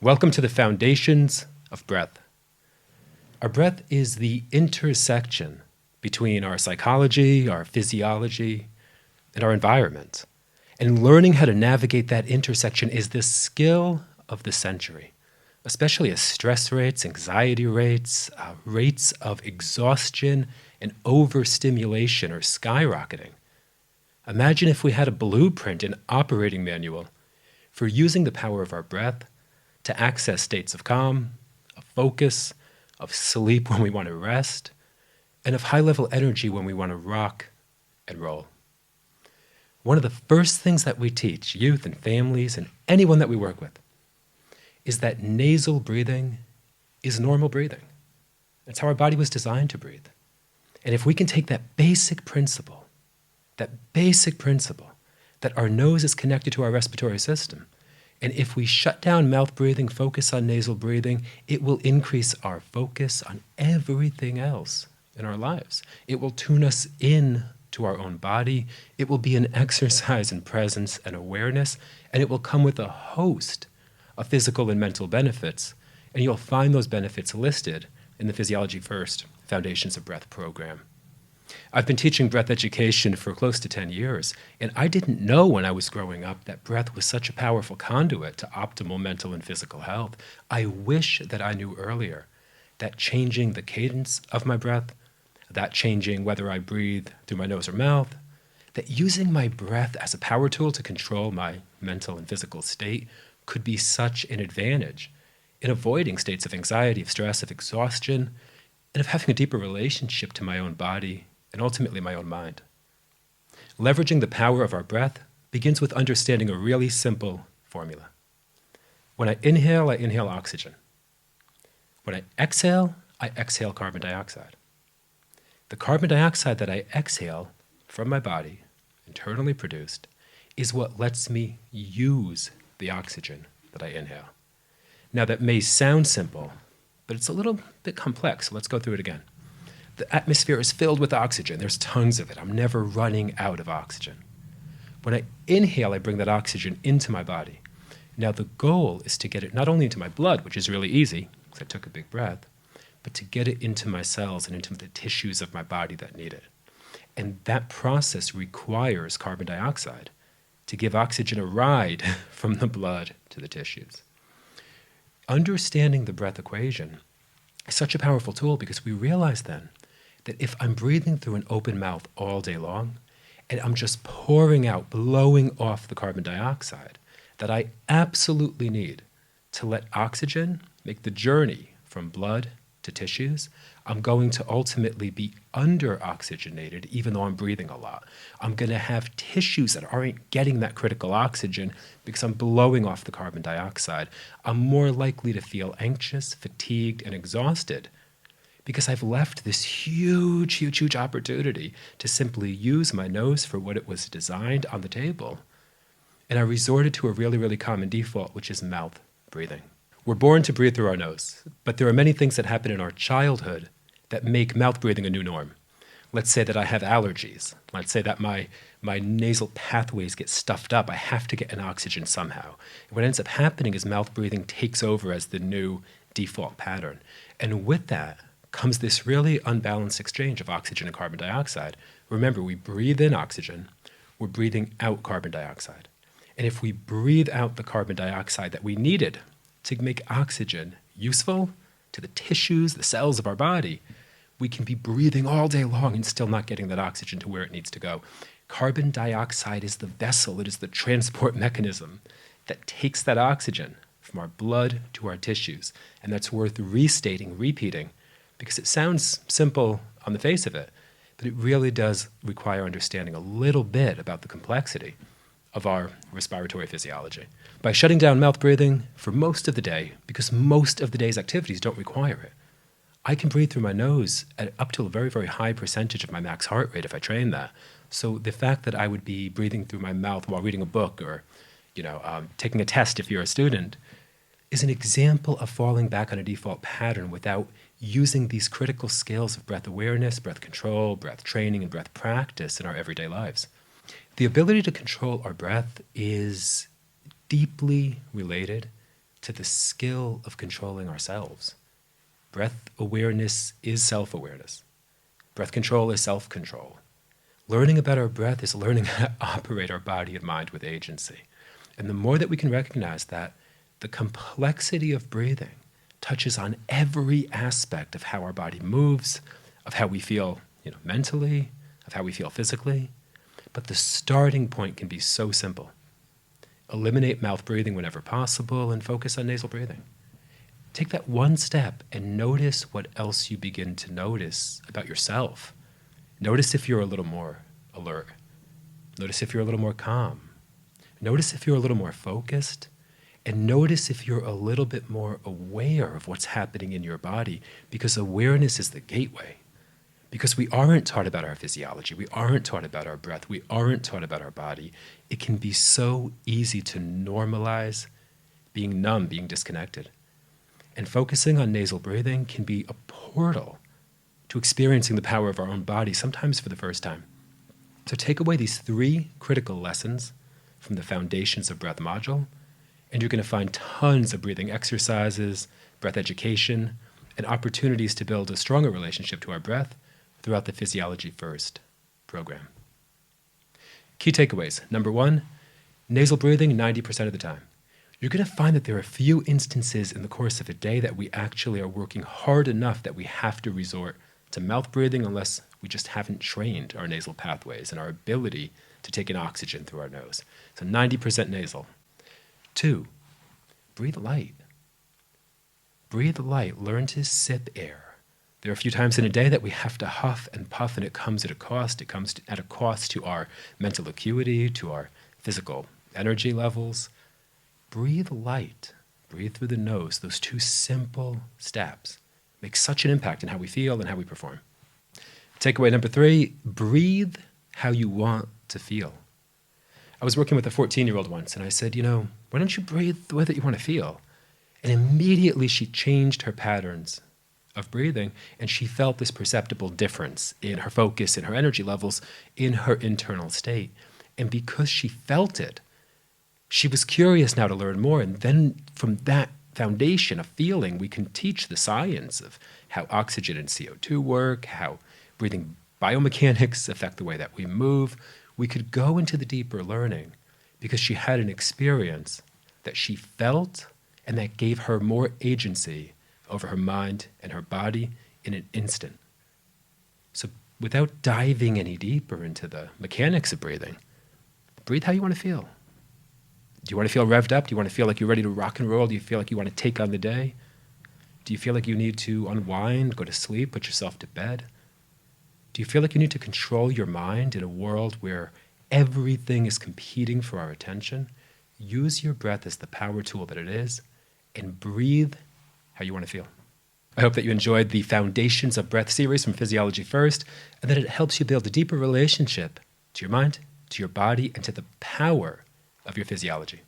Welcome to the Foundations of Breath. Our breath is the intersection between our psychology, our physiology, and our environment. And learning how to navigate that intersection is the skill of the century, especially as stress rates, anxiety rates, rates of exhaustion and overstimulation are skyrocketing. Imagine if we had a blueprint, an operating manual for using the power of our breath to access states of calm, of focus, of sleep when we want to rest, and of high-level energy when we want to rock and roll. One of the first things that we teach youth and families and anyone that we work with is that nasal breathing is normal breathing. That's how our body was designed to breathe. And if we can take that basic principle that our nose is connected to our respiratory system, and if we shut down mouth breathing, focus on nasal breathing, it will increase our focus on everything else in our lives. It will tune us in to our own body. It will be an exercise in presence and awareness, and it will come with a host of physical and mental benefits. And you'll find those benefits listed in the Physiology First Foundations of Breath program. I've been teaching breath education for close to 10 years, and I didn't know when I was growing up that breath was such a powerful conduit to optimal mental and physical health. I wish that I knew earlier that changing the cadence of my breath, that changing whether I breathe through my nose or mouth, that using my breath as a power tool to control my mental and physical state could be such an advantage in avoiding states of anxiety, of stress, of exhaustion, and of having a deeper relationship to my own body and ultimately my own mind. Leveraging the power of our breath begins with understanding a really simple formula. When I inhale oxygen. When I exhale carbon dioxide. The carbon dioxide that I exhale from my body, internally produced, is what lets me use the oxygen that I inhale. Now that may sound simple, but it's a little bit complex, so let's go through it again. The atmosphere is filled with oxygen. There's tons of it. I'm never running out of oxygen. When I inhale, I bring that oxygen into my body. Now the goal is to get it not only into my blood, which is really easy, because I took a big breath, but to get it into my cells and into the tissues of my body that need it. And that process requires carbon dioxide to give oxygen a ride from the blood to the tissues. Understanding the breath equation is such a powerful tool because we realize then that if I'm breathing through an open mouth all day long and I'm just pouring out, blowing off the carbon dioxide that I absolutely need to let oxygen make the journey from blood to tissues, I'm going to ultimately be under-oxygenated even though I'm breathing a lot. I'm going to have tissues that aren't getting that critical oxygen because I'm blowing off the carbon dioxide. I'm more likely to feel anxious, fatigued, and exhausted because I've left this huge opportunity to simply use my nose for what it was designed on the table. And I resorted to a really common default, which is mouth breathing. We're born to breathe through our nose, but there are many things that happen in our childhood that make mouth breathing a new norm. Let's say that I have allergies. Let's say that my nasal pathways get stuffed up. I have to get an oxygen somehow. And what ends up happening is mouth breathing takes over as the new default pattern. And with that comes this really unbalanced exchange of oxygen and carbon dioxide. Remember, we breathe in oxygen, we're breathing out carbon dioxide. And if we breathe out the carbon dioxide that we needed to make oxygen useful to the tissues, the cells of our body, we can be breathing all day long and still not getting that oxygen to where it needs to go. Carbon dioxide is the vessel, it is the transport mechanism that takes that oxygen from our blood to our tissues. And that's worth repeating, because it sounds simple on the face of it, but it really does require understanding a little bit about the complexity of our respiratory physiology. By shutting down mouth breathing for most of the day, because most of the day's activities don't require it, I can breathe through my nose at up to a very high percentage of my max heart rate if I train that. So the fact that I would be breathing through my mouth while reading a book or taking a test if you're a student is an example of falling back on a default pattern without using these critical skills of breath awareness, breath control, breath training, and breath practice in our everyday lives. The ability to control our breath is deeply related to the skill of controlling ourselves. Breath awareness is self-awareness. Breath control is self-control. Learning about our breath is learning how to operate our body and mind with agency. And the more that we can recognize that, the complexity of breathing touches on every aspect of how our body moves, of how we feel, mentally, of how we feel physically. But the starting point can be so simple. Eliminate mouth breathing whenever possible and focus on nasal breathing. Take that one step and notice what else you begin to notice about yourself. Notice if you're a little more alert. Notice if you're a little more calm. Notice if you're a little more focused. And notice if you're a little bit more aware of what's happening in your body, because awareness is the gateway. Because we aren't taught about our physiology, we aren't taught about our breath, we aren't taught about our body, it can be so easy to normalize being numb, being disconnected. And focusing on nasal breathing can be a portal to experiencing the power of our own body, sometimes for the first time. So take away these 3 critical lessons from the Foundations of Breath module, and you're going to find tons of breathing exercises, breath education, and opportunities to build a stronger relationship to our breath throughout the Physiology First program. Key takeaways. Number 1, nasal breathing 90% of the time. You're going to find that there are a few instances in the course of a day that we actually are working hard enough that we have to resort to mouth breathing unless we just haven't trained our nasal pathways and our ability to take in oxygen through our nose. So 90% nasal. 2, breathe light. Breathe light. Learn to sip air. There are a few times in a day that we have to huff and puff, and it comes at a cost. It comes at a cost to our mental acuity, to our physical energy levels. Breathe light. Breathe through the nose. Those 2 simple steps make such an impact in how we feel and how we perform. Takeaway number 3, breathe how you want to feel. I was working with a 14-year-old once, and I said, why don't you breathe the way that you want to feel? And immediately she changed her patterns of breathing, and she felt this perceptible difference in her focus, in her energy levels, in her internal state. And because she felt it, she was curious now to learn more. And then from that foundation of feeling, we can teach the science of how oxygen and CO2 work, how breathing biomechanics affect the way that we move. We could go into the deeper learning because she had an experience that she felt and that gave her more agency over her mind and her body in an instant. So without diving any deeper into the mechanics of breathing, breathe how you want to feel. Do you want to feel revved up? Do you want to feel like you're ready to rock and roll? Do you feel like you want to take on the day? Do you feel like you need to unwind, go to sleep, put yourself to bed? Do you feel like you need to control your mind in a world where everything is competing for our attention? Use your breath as the power tool that it is, and breathe how you want to feel. I hope that you enjoyed the Foundations of Breath series from Physiology First, and that it helps you build a deeper relationship to your mind, to your body, and to the power of your physiology.